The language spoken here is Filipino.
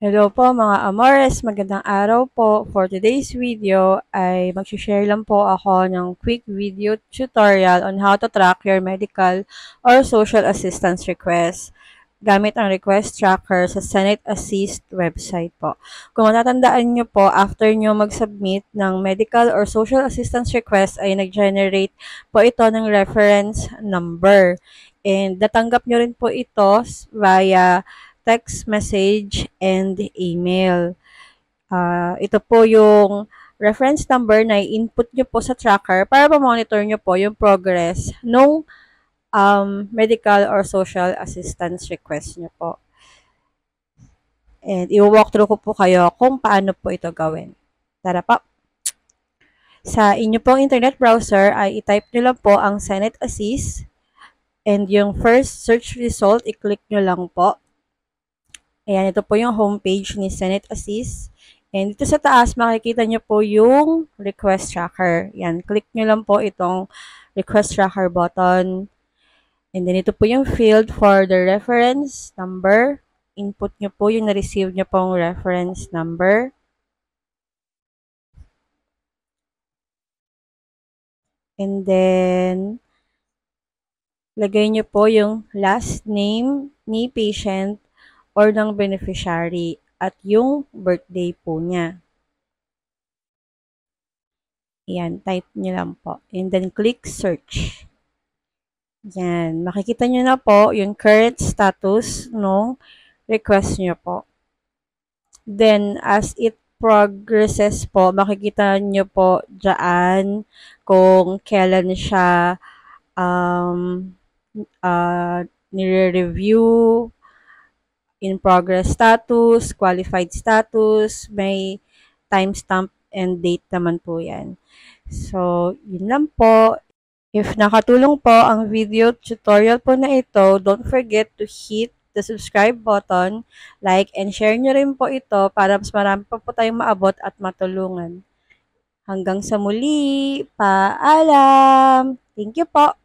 Hello po mga amores, magandang araw po. For today's video ay mag-share lang po ako ng quick video tutorial on how to track your medical or social assistance request gamit ang request tracker sa Senate Assist website po. Kung matatandaan nyo po, after nyo mag-submit ng medical or social assistance request ay nag-generate po ito ng reference number. And natanggap nyo rin po ito via text message, and email. Ito po yung reference number na i-input nyo po sa tracker para ma-monitor nyo po yung progress nung medical or social assistance request nyo po. And i-walk through ko po kayo kung paano po ito gawin. Tara po! Sa inyo pong internet browser ay i-type nyo lang po ang Senate Assist and yung first search result, i-click nyo lang po. Ayan, ito po yung homepage ni Senate Assist. And dito sa taas, makikita nyo po yung request tracker. Yan, click nyo lang po itong request tracker button. And then ito po yung field for the reference number. Input nyo po yung na-receive nyo pong reference number. And then, lagay nyo po yung last name ni patient or ng beneficiary at yung birthday po niya. Ayan, type nyo lang po. And then, click search. Yan, makikita nyo na po yung current status ng request nyo po. Then, as it progresses po, makikita nyo po dyan kung kailan siya nire-review, in progress status, qualified status, may timestamp and date naman po yan. So, yun lang po. If nakatulong po ang video tutorial po na ito, don't forget to hit the subscribe button, like, and share nyo rin po ito para mas marami pa po tayong maabot at matulungan. Hanggang sa muli, paalam! Thank you po!